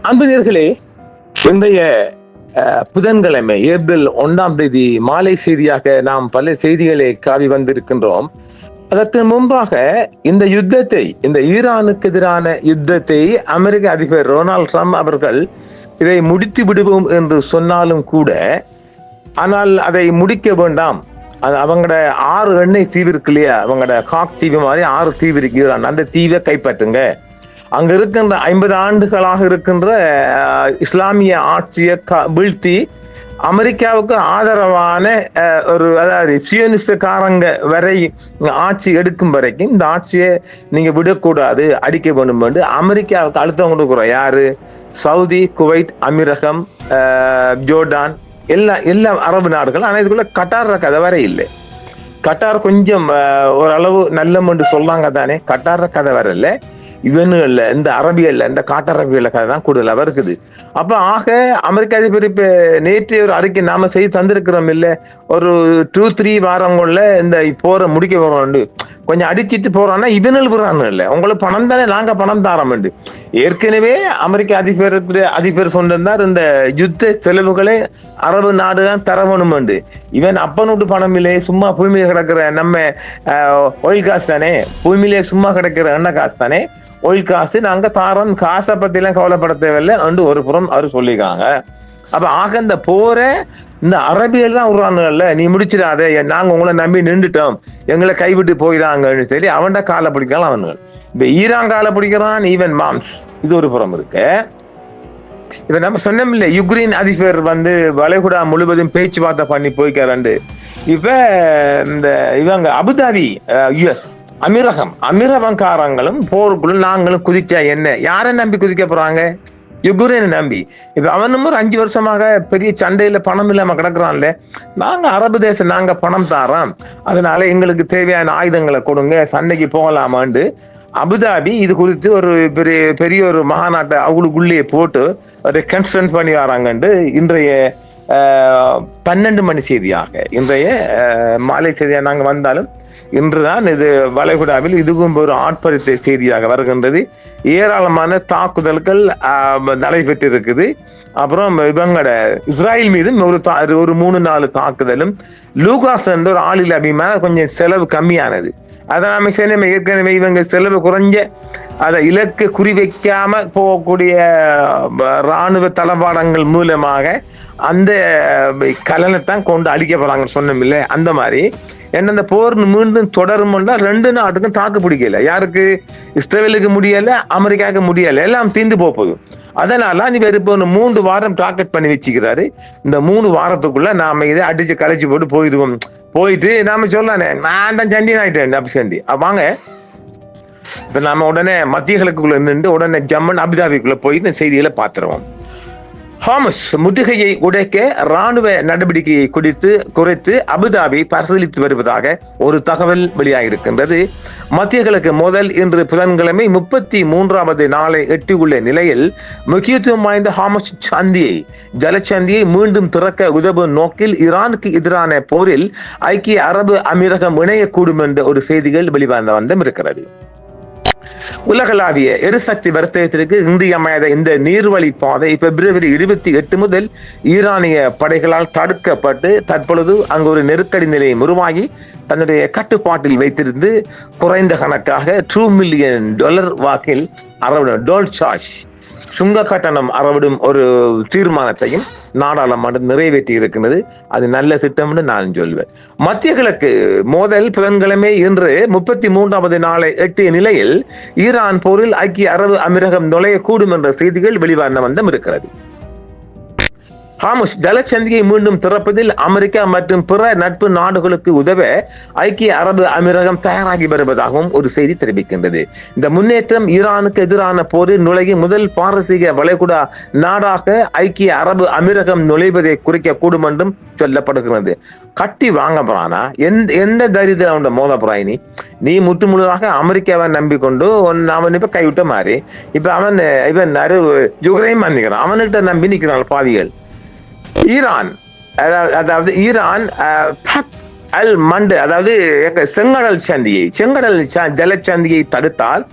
அன்புநேயர்களே, இன்றைய புதன்கிழமை ஏப்ரல் 1 மாலை செய்தியாக நாம் பல செய்திகளை காவி வந்திருக்கின்றோம். அதற்கு முன்பாக இந்த ஈரானுக்கு எதிரான யுத்தத்தை அமெரிக்க அதிபர் டொனால்ட் ட்ரம்ப் அவர்கள் இதை முடித்து விடுவோம் என்று சொன்னாலும் கூட, ஆனால் அதை முடிக்க வேண்டாம். அவங்களோட 6 எண்ணெய் தீவு இருக்கு இல்லையா, அவங்களோட காக் தீவு மாதிரி 6 தீவு இருக்கு, அந்த தீவை கைப்பற்றுங்க. அங்க இருக்கின்ற 50 ஆண்டுகளாக இருக்கின்ற இஸ்லாமிய ஆட்சியை வீழ்த்தி அமெரிக்காவுக்கு ஆதரவான அதாவது சியோனிஸ்டக்காரங்க வரை ஆட்சி எடுக்கும் வரைக்கும் இந்த ஆட்சியை நீங்க விடக்கூடாது, அடிக்க வேண்டும் என்று அமெரிக்காவுக்கு அழுத்தம் கொடுக்குறோம். யாரு? சவுதி, குவைத், அமீரகம், ஜோர்டான், எல்லா அரபு நாடுகள். ஆனா இதுக்குள்ள கட்டார் கதை வரை இல்லை. கட்டார் கொஞ்சம் ஓரளவு நல்லம் என்று சொல்லாங்க தானே, கட்டார் கதை வர இல்லை. இவனுகள்ல இந்த அரபியல்ல இந்த காட்டரபியல்ல கதை தான் கூடுதலாக இருக்குது. அப்ப அமெரிக்க அதிபர் இப்ப நேற்று ஒரு அறிக்கை நாம செய்து தந்திருக்கிறோம் இல்ல, ஒரு 2-3 வாரங்கள்ல இந்த போரை முடிக்க வரோம், கொஞ்சம் அடிச்சிட்டு போறான்னா இவனுள் போறான்னு இல்லை, உங்களுக்கு பணம் தானே, நாங்க பணம் தாரோம். ஏற்கனவே அமெரிக்க அதிபர் சொன்னார், இந்த யுத்த செலவுகளை அரபு நாடு தான் தரவணும். இவன் அப்பனோட்டு பணம் இல்லையே, சும்மா பூமியில கிடக்குற நம்ம ஆயில் காசு தானே, பூமியிலே சும்மா கிடக்குற எண்ணெய் காசு தானே, ஆயில் காசு நாங்க தாரோம், காசை பத்தி எல்லாம் கவலைப்பட தேவையில்லை என்று ஒரு புறம் அவர் சொல்லியிருக்காங்க. அப்ப இந்த போற இந்த அரபியல் தான் உருவானுங்கள்ல, நீ முடிச்சிடாதே, நாங்க உங்களை நம்பி நின்றுட்டோம், எங்களை கைவிட்டு போயிடாங்கன்னு சொல்லி அவன்கிட்ட காலை பிடிக்கலாம் அவனுங்கள். இப்ப ஈரான் காலை பிடிக்கிறான், ஈவன் மாம்ஸ். இது ஒரு புறம் இருக்கு. இப்ப நம்ம சொன்னோம் இல்ல, யுக்ரைன் அதிபர் வளைகுடா முழுவதும் பேச்சுவார்த்தை பண்ணி போய்க்கிறாண்டு. இப்ப இவங்க அபுதாபி, அமீரகங்காரங்களும் போருக்குள்ள நாங்களும் குதிச்சா என்ன, யாரை நம்பி குதிக்க போறாங்க? யுக்ரைனை நம்பி. இப்ப அவனும் ஒரு 5 வருஷமாக பெரிய சண்டையில பணம் இல்லாம கிடக்குறான்ல, நாங்க அரபு தேசம், நாங்க பணம் தாரோம், அதனால எங்களுக்கு தேவையான ஆயுதங்களை கொடுங்க, சண்டைக்கு போகலாமாண்டு அபுதாபி இது குறித்து ஒரு பெரிய ஒரு மாநாட்டை அவங்களுக்குள்ளே போட்டு ஒரு கன்ஸ்டன்ட் பண்ணி வராங்கண்டு இன்றைய 12 மணி செய்தியாக, இன்றைய மாலை செய்தியாக நாங்க வந்தாலும் இன்றுதான் இது வளைகுடாவில் இதுவும் ஒரு ஆட்பரித்த செய்தியாக வருகின்றது. ஏராளமான தாக்குதல்கள் நடைபெற்றிருக்குது. அப்புறம் இவங்களோட இஸ்ராயல் மீதும் ஒரு 3-4 தாக்குதலும், லூகாஸ் என்ற ஒரு ஆளில் அபிமான கொஞ்சம் செலவு கம்மியானது. அதை நாம ஏற்கனவே இவங்க செலவு குறைஞ்ச அதை இலக்கு குறிவைக்காம போகக்கூடிய இராணுவ தளவாடங்கள் மூலமாக அந்த கலனைத்தான் கொண்டு அழிக்க போறாங்கன்னு சொன்னோம் இல்லை. அந்த மாதிரி என்ன போர் மீண்டும் தொடரும், 2 நாட்டுக்கும் தாக்கு பிடிக்கல. யாருக்கு? இஸ்ரேலுக்கு முடியல, அமெரிக்காவுக்கு முடியல, எல்லாம் தீர்ந்து போகுது. அதனால இவர் இப்போ 3 வாரம் டார்கெட் பண்ணி வச்சுக்கிறாரு. இந்த 3 வாரத்துக்குள்ள நாம இதை அடிச்சு கலைச்சு போட்டு போயிடுவோம். போயிட்டு நாம சொல்லானே, நான் தான் சண்டி ஆயிட்டேன் அப்படி சண்டி வாங்க. இப்ப நாம உடனே மத்திய கிழக்குள்ள நின்று உடனே ஜம்மன் அபுதாபிக்குள்ள போய் இந்த செய்திகளை பார்த்துருவோம். ஹாமஸ் முற்றுகையை உடைக்க ராணுவ நடவடிக்கையை குறைத்து அபுதாபி பரிசீலித்து வருவதாக ஒரு தகவல் வெளியாகிருக்கின்றது. மத்திய கிழக்கு முதல் இன்று புதன்கிழமை 33வது நாளை எட்டியுள்ள நிலையில் முக்கியத்துவம் வாய்ந்த ஹாமஸ் ஜலச்சந்தியை மீண்டும் திறக்க உதவும் நோக்கில் ஈரானுக்கு எதிரான போரில் ஐக்கிய அரபு அமீரகம் இணையக்கூடும் என்ற ஒரு செய்திகள் வெளிவந்த வந்தம் இருக்கிறது. உலகளாவிய எரிசக்தி வர்த்தகத்திற்கு இன்றியமையாத இந்த நீர்வழி பாதை பிப்ரவரி 28 முதல் ஈரானிய படைகளால் தடுக்கப்பட்டு தற்பொழுது அங்கு ஒரு நெருக்கடி நிலையம் உருவாகி தன்னுடைய கட்டுப்பாட்டில் வைத்திருந்து குறைந்த கணக்காக $2 மில்லியன் வாக்கில் டோல் சார்ஜ் சுங்க கட்டணம் அறவிடும் ஒரு தீர்மானத்தையும் நாடாளுமன்றம் நிறைவேற்றி இருக்கிறது. அது நல்ல திட்டம் என்று நான் சொல்வேன். மத்திய கிழக்கு மோதல் புதன்கிழமை இன்று 33வது நாளை எட்டிய நிலையில் ஈரான் போரில் ஐக்கிய அரபு அமீரகம் நுழையக்கூடும் என்ற செய்திகள் வெளிவந்த வண்ணம் இருக்கிறது. ஹாமஸ் ஜலச்சந்தியை மீண்டும் திறப்பதில் அமெரிக்கா மற்றும் பிற நட்பு நாடுகளுக்கு உதவ ஐக்கிய அரபு அமீரகம் தயாராகி வருவதாகவும் ஒரு செய்தி தெரிவிக்கின்றது. இந்த முன்னேற்றம் ஈரானுக்கு எதிரான போரில் நுழைய முதல் பாரசீக வளைகுடா நாடாக ஐக்கிய அரபு அமீரகம் நுழைவதை குறிக்க கூடும் என்றும் சொல்லப்படுகிறது. கட்டி வாங்க போறானா? எந்த தைரியத்தில் அவன் மோத போறாய்? நீ முற்று முழுதாக அமெரிக்காவை நம்பிக்கொண்டு அவன் இப்ப கைவிட்ட மாதிரி இப்ப இவன் யுக்ரைன் பண்ணிக்கிறான், அவன்கிட்ட நம்பி நிற்கிறான் பாவிகள். ஈரான் அல் மண்டு, அதாவது செங்கடல் ஜலச்சந்தியை தடுத்தால்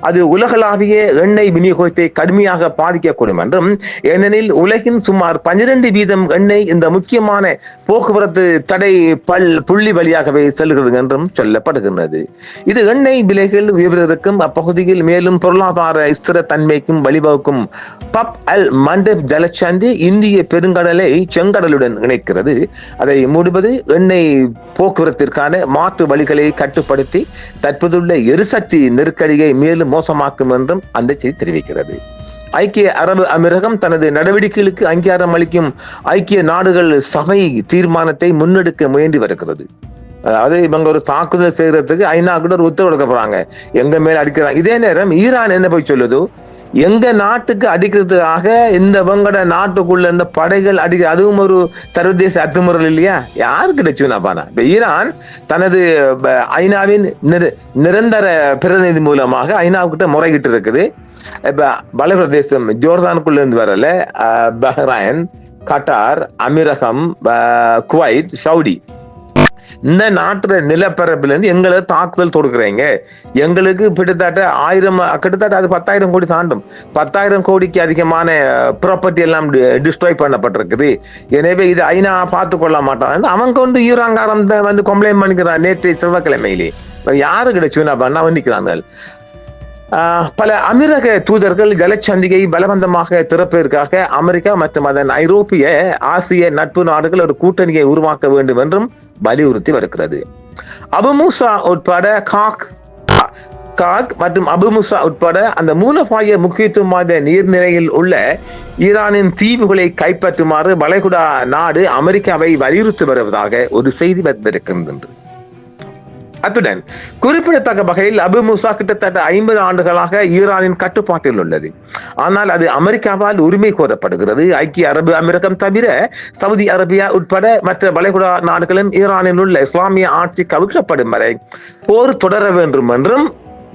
அது உலகளாவிய எண்ணெய் விநியோகத்தை கடுமையாக பாதிக்கக்கூடும் என்றும், ஏனெனில் உலகின் சுமார் 12% எண்ணெய் இந்த முக்கியமான போக்குவரத்து தடை புள்ளி வழியாகவே செல்கிறது என்றும் சொல்லப்படுகின்றது. இது எண்ணெய் விலைகள் உயர்வதற்கும் அப்பகுதியில் மேலும் பொருளாதார ஸ்திர தன்மைக்கும் வழிவகுக்கும். பப் அல் மண்டப் ஜலச்சந்தி இந்திய பெருங்கடலை செங்கடலுடன் இணைக்கிறது. அதை மூடுவது எண்ணெய் போக்குவரத்திற்கான மாற்று வழிகளை கட்டுப்படுத்தி தற்போதுள்ள எரிசக்தி நெருக்கடியை மேலும் மோசமாக்கும் என்றும் அந்த செய்தி தெரிவிக்கிறது. ஐக்கிய அரபு அமீரகம் தனது நடவடிக்கைகளுக்கு அங்கீகாரம் அளிக்கும் ஐக்கிய நாடுகள் சபை தீர்மானத்தை முன்னெடுக்க முயன்று வருகிறது. அதாவது இவங்க ஒரு தாக்குதல் செய்யறதுக்கு ஐநா கூட ஒரு உத்தரவு எடுக்க போறாங்க, எங்க மேல அடிக்கிறாங்க. இதே நேரம் ஈரான் என்ன போய் சொல்லுது, எங்க நாட்டுக்கு அடிக்கிறதுக்காக இந்த வங்கட நாட்டுக்குள்ள இந்த படைகள் அடிக்க, அதுவும் ஒரு சர்வதேச அத்துமுறை இல்லையா? யாருக்கு கிடைச்சுனாப்பானா? இப்ப ஈரான் தனது ஐநாவின் நிரந்தர பிரதிநிதி மூலமாக ஐநாவுக்கிட்ட முறையிட்டு இருக்குது. இப்ப வலப்பிரதேசம் ஜோர்தானுக்குள்ள இருந்து வரல, பஹ்ரைன், கட்டார், அமீரகம், குவைத், சவுடி, இந்த நாட்டு நிலப்பரப்புல இருந்து எங்களை தாக்குதல் தொடுக்கிறீங்க, எங்களுக்கு கிட்டத்தட்ட அது 10,000 கோடி தாண்டும். 10,000 கோடிக்கு அதிகமான ப்ராப்பர்ட்டி எல்லாம் டிஸ்ட்ராய் பண்ணப்பட்டிருக்குது. எனவே இது ஐநா பார்த்து கொள்ள மாட்டான். அவங்க கொண்டு ஈராங்காரம் வந்து கம்ப்ளைண்ட் பண்ணிக்கிறான். நேற்று செவ்வாய்க்கிழமையிலே யாரு கிடைச்சுன்னா பண்ண நிற்கிறார்கள். பல அமீரக தூதர்கள் ஜலச்சந்தியை பலவந்தமாக திறப்பதற்காக அமெரிக்கா மற்றும் அதன் ஐரோப்பிய ஆசிய நட்பு நாடுகள் ஒரு கூட்டணியை உருவாக்க வேண்டும் என்றும் வலியுறுத்தி வருகிறது. அபு மூசா உட்பட மற்றும் அபு மூசா உட்பட அந்த மூலபாய முக்கியத்துவம் வாய்ந்த நீர்நிலையில் உள்ள ஈரானின் தீவுகளை கைப்பற்றுமாறு வளைகுடா நாடு அமெரிக்காவை வலியுறுத்தி வருவதாக ஒரு செய்தி வந்திருக்கின்றது. அத்துடன் குறிப்பிடத்தக்க வகையில் அபு மூசா கிட்டத்தட்ட 50 ஆண்டுகளாக ஈரானின் கட்டுப்பாட்டில் உள்ளது. ஆனால் அது அமெரிக்காவால் உரிமை கோரப்படுகிறது. ஐக்கிய அரபு அமீரகம் தவிர சவுதி அரேபியா உட்பட மற்ற வளைகுடா நாடுகளும் ஈரானில் உள்ள இஸ்லாமிய ஆட்சி கவிழ்க்கப்படும் வரை போர் தொடர வேண்டும் என்றும்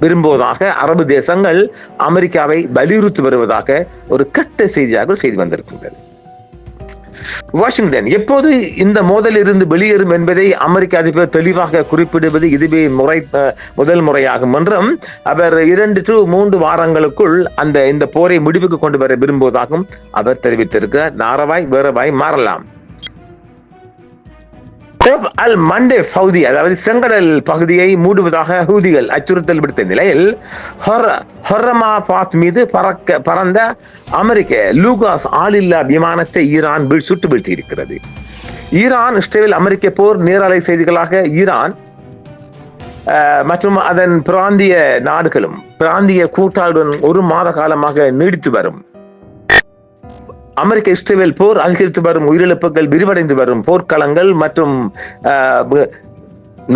விரும்புவதாக அரபு தேசங்கள் அமெரிக்காவை வலியுறுத்தி வருவதாக ஒரு கட்ட செய்தியாக செய்தி வந்திருக்கின்றது. வாஷிங்டன் எப்போது இந்த மோதலில் இருந்து வெளியேறும் என்பதை அமெரிக்க அதிபர் தெளிவாக குறிப்பிடுவது இதுவே முதல் முறையாகும் என்றும், அவர் 2 to 3 வாரங்களுக்குள் இந்த போரை முடிவுக்கு கொண்டு வர விரும்புவதாகவும் அவர் தெரிவித்திருக்கிறார். நாரவாய் வேறவாய் மாறலாம். அல் மண்டே பகுதி, அதாவது செங்கடல் பகுதியை மூடுவதாக ஹூதிகள் அச்சுறுத்தல் விடுத்த நிலையில் ஹொர்ரமாபாத் மீது பறந்த அமெரிக்க லூகாஸ் ஆளில்லா விமானத்தை ஈரான் சுட்டு வீழ்த்தி இருக்கிறது. ஈரான் இஸ்ரேல் அமெரிக்க போர் நேரலை செய்திகளாக ஈரான் மற்றும் அதன் பிராந்திய நாடுகளும் பிராந்திய கூட்டாளுடன் 1 மாத காலமாக நீடித்து வரும் அமெரிக்க இஸ்ரேல் போர், அதிகரித்து வரும் உயிரிழப்புகள், விரிவடைந்து வரும் போர்க்களங்கள் மற்றும்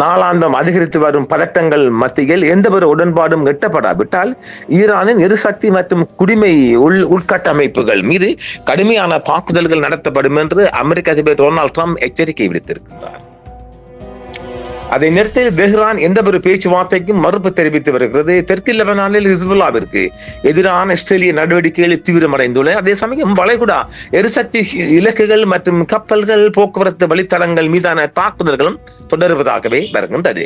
நாளாந்தம் அதிகரித்து வரும் பதட்டங்கள் மத்தியில் எந்த ஒரு உடன்பாடும் எட்டப்படாவிட்டால் ஈரானின் எரிசக்தி மற்றும் குடிமை உள்கட்டமைப்புகள் மீது கடுமையான தாக்குதல்கள் நடத்தப்படும் என்று அமெரிக்க அதிபர் டொனால்ட் ட்ரம்ப் எச்சரிக்கை விடுத்திருக்கிறார். அதை நிறுத்த தெஹ்ரான் எந்த ஒரு பேச்சுவார்த்தைக்கும் மறுப்பு தெரிவித்து வருகிறது. தெற்கு லெபனானில் ஹிஸ்புல்லாவிற்கு எதிரான இஸ்ரேலிய நடவடிக்கைகள் தீவிரமடைந்துள்ளன. அதே சமயம் வளைகுடா எரிசக்தி இலக்குகள் மற்றும் கப்பல்கள், போக்குவரத்து வழித்தடங்கள் மீதான தாக்குதல்களும் தொடர்வதாகவே வருகின்றது.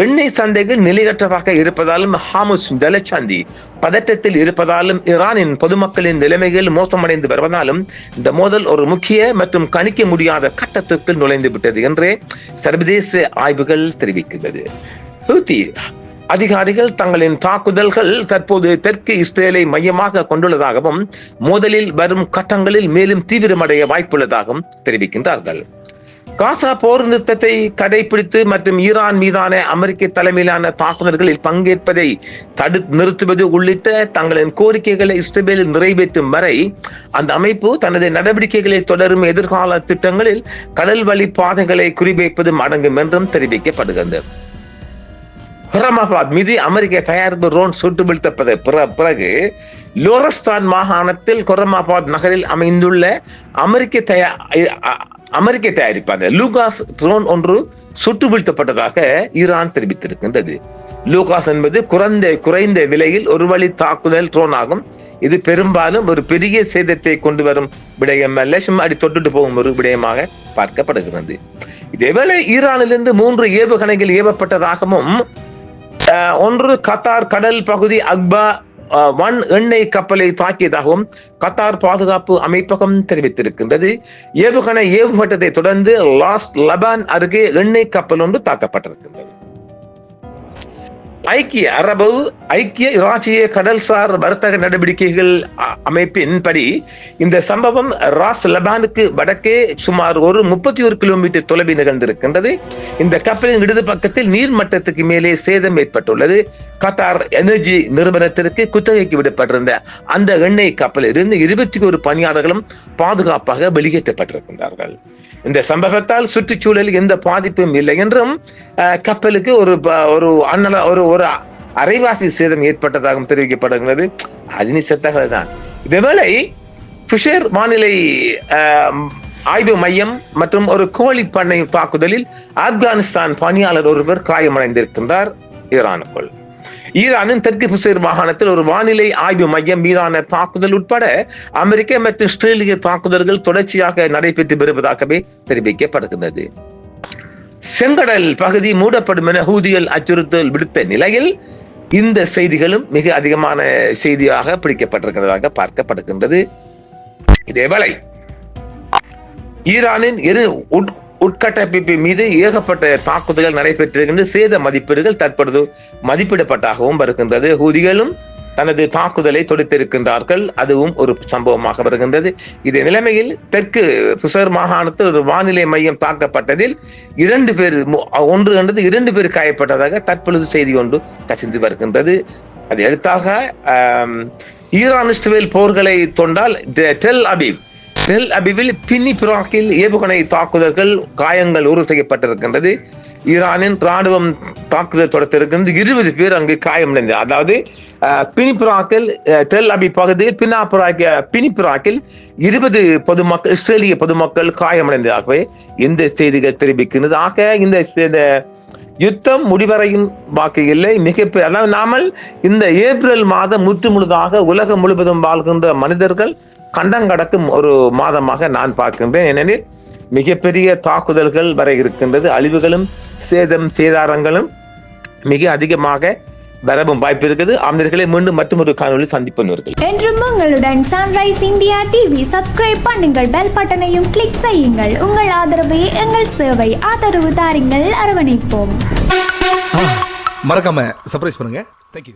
எண்ணெய் சந்தைகள் நிலையற்றதாக இருப்பதாலும் ஹாமுஸ் ஜலச்சந்தி பதற்றத்தில் இருப்பதாலும் ஈரானின் பொதுமக்களின் நிலைமைகள் மோசமடைந்து வருவதாலும் இந்த மோதல் ஒரு முக்கிய மற்றும் கணிக்க முடியாத கட்டத்துக்குள் நுழைந்து விட்டது என்றே சர்வதேச ஆய்வுகள் தெரிவிக்கிறது. ஹூதி அதிகாரிகள் தங்களின் தாக்குதல்கள் தற்போது தெற்கு இஸ்ரேலை மையமாக கொண்டுள்ளதாகவும் மோதலில் வரும் கட்டங்களில் மேலும் தீவிரமடைய வாய்ப்புள்ளதாகவும் தெரிவிக்கின்றார்கள். காசா போர் நிறுத்தத்தை கடைபிடித்து மற்றும் ஈரான் மீதான அமெரிக்க தலைமையிலான தாக்குதல்களில் பங்கேற்பதை நிறுத்துவது உள்ளிட்ட தங்களின் கோரிக்கைகளை இஸ்ரேல் நிறைவேற்றும் வரை அந்த அமைப்பு தனது நடவடிக்கைகளை தொடரும். எதிர்கால திட்டங்களில் கடல் வழி பாதைகளை குறிவைப்பதும் அடங்கும் என்றும் தெரிவிக்கப்படுகிறது. ஹொர்ரமாபாத் மீது அமெரிக்க தயாரிப்பு ட்ரோன் சுட்டு வீழ்த்தப்பட்ட பிறகு லோரஸ்தான் மாகாணத்தில் ஹொர்ரமாபாத் நகரில் அமைந்துள்ள அமெரிக்க தயாரிப்பான லூகாஸ் ட்ரோன் ஒன்று சுட்டு வீழ்த்தப்பட்டதாக ஈரான் தெரிவித்திருக்கின்றது. லூகாஸ் என்பது குறைந்த விலையில் ஒரு வழி தாக்குதல் ட்ரோன் ஆகும். இது பெரும்பாலும் ஒரு பெரிய சேதத்தை கொண்டு வரும் விடயம் அல்ல, சும்மா அடி தொட்டுட்டு போகும் ஒரு விடயமாக பார்க்கப்படுகிறது. இதேவேளை ஈரானிலிருந்து 3 ஏவுகணைகள் ஏவப்பட்டதாகவும் ஒன்று கத்தார் கடல் பகுதி அக்பா 1 எண்ணெய் கப்பலை தாக்கியதாகவும் கத்தார் பாதுகாப்பு அமைப்பகம் தெரிவித்திருக்கின்றது. ஏவுகணை ஏவப்பட்டதை தொடர்ந்து லாஸ் லபான் அருகே எண்ணெய் கப்பல் ஒன்று தாக்கப்பட்டிருக்கின்றது. ஐக்கிய இராச்சிய கடல்சார் வர்த்தக நடவடிக்கைகள் அமைப்பின்படி இந்த சம்பவம் ராஸ் லபானுக்கு வடக்கே சுமார் 31 கிலோமீட்டர் தொலைவில் நிகழ்ந்திருக்கின்றது. இந்த கப்பலின் இடது பக்கத்தில் நீர் மட்டத்துக்கு மேலே சேதம் ஏற்பட்டுள்ளது. கத்தார் எனர்ஜி நிறுவனத்திற்கு குத்தகைக்கு விடப்பட்டிருந்த அந்த எண்ணெய் கப்பலில் இருந்து 21 பணியாளர்களும் பாதுகாப்பாக வெளியேற்றப்பட்டிருக்கின்றார்கள். இந்த சம்பவத்தால் சுற்றுச்சூழலில் எந்த பாதிப்பும் இல்லை என்றும் கப்பலுக்கு ஒரு அரைவாசி சேதம் ஏற்பட்டதாகவும் தெரிவிக்கப்படுகிறது. அதிர்ஷ்டத்தகவல் தான். இதேவேளை ஃபிஷர் வானிலை ஆய்வு மையம் மற்றும் ஒரு கோழி பண்ணை தாக்குதலில் ஆப்கானிஸ்தான் பணியாளர் ஒருவர் காயமடைந்திருக்கின்றார் ஈரானுக்குள். ஈரானின் தெற்கு புசேர் மாகாணத்தில் ஒரு வானிலை ஆய்வு மையம் மீதான தாக்குதல் உட்பட அமெரிக்க மற்றும் ஆஸ்திரேலிய தாக்குதல்கள் தொடர்ச்சியாக நடைபெற்று வருவதாகவே தெரிவிக்கப்படுகிறது. செங்கடல் பகுதி மூடப்படும் என ஹூதிகள் அச்சுறுத்தல் விடுத்த நிலையில் இந்த செய்திகளும் மிக அதிகமான செய்தியாக பிடிக்கப்பட்டிருக்கிறதாக பார்க்கப்படுகின்றது. இதேவேளை ஈரானின் உட்கட்டமைப்பு மீது ஏகப்பட்ட தாக்குதல்கள் நடைபெற்றிருக்கின்ற சேத மதிப்பீடுகள் தற்பொழுது மதிப்பிடப்பட்டாகவும் வருகின்றது. ஹூதிகளும் தனது தாக்குதலை தொடுத்திருக்கின்றார்கள், அதுவும் ஒரு சம்பவமாக வருகின்றது. இதே நிலைமையில் தெற்கு புசர் மாகாணத்தில் ஒரு வானிலை மையம் தாக்கப்பட்டதில் 2 பேர் காயப்பட்டதாக தற்பொழுது செய்தி ஒன்று கசிந்து வருகின்றது. அது அடுத்தாக ஈரான் இஸ்ரேல் போர்களை தொண்டால் டெல் அபிவில் பின்னி பிராக்கில் ஏவுகணை தாக்குதல்கள் காயங்கள் உறுதி செய்யப்பட்டிருக்கின்றது. ஈரானின் ராணுவம் தாக்குதல் தொடர்த்திருக்கின்றது. 20 பேர் அங்கு காயமடைந்தது. அதாவது பினிபிராக்கில் டெல் அபி பகுதியில் பினிபிராக்கில் 20 பொதுமக்கள் இஸ்ரேலிய பொதுமக்கள் காயமடைந்ததாகவே இந்த செய்திகள் தெரிவிக்கின்றது. ஆக இந்த யுத்தம் முடிவடையும் பாக்கி இல்லை. அதாவது நாமல் இந்த ஏப்ரல் மாதம் முழுதாக உலகம் முழுவதும் வாழ்கின்ற மனிதர்கள் கண்டங்கடக்கும் ஒரு மாதமாக நான் பார்க்கின்றேன். ஏனெனில் மிகப்பெரிய தாக்குதல்கள் வர இருக்கின்றது. அழிவுகளும் சேதாரங்களும் மிக அதிகமாக வரவும் வாய்ப்பு இருக்குது. ஆந்திரர்களை மீண்டும் மற்றொரு காணொளி சந்திப்பவர்கள். என்றும் உங்களுடன் சன்ரைஸ் இந்தியா டிவி சப்ஸ்கிரைப் பண்ணுங்கள், பெல் பட்டனையும் கிளிக் செய்யுங்கள். உங்கள் ஆதரவே எங்கள் சேவை. ஆதரவு தாருங்கள், அரவணைப்போம். மறக்காம சர்ப்ரைஸ் பண்ணுங்க. தேங்க்யூ.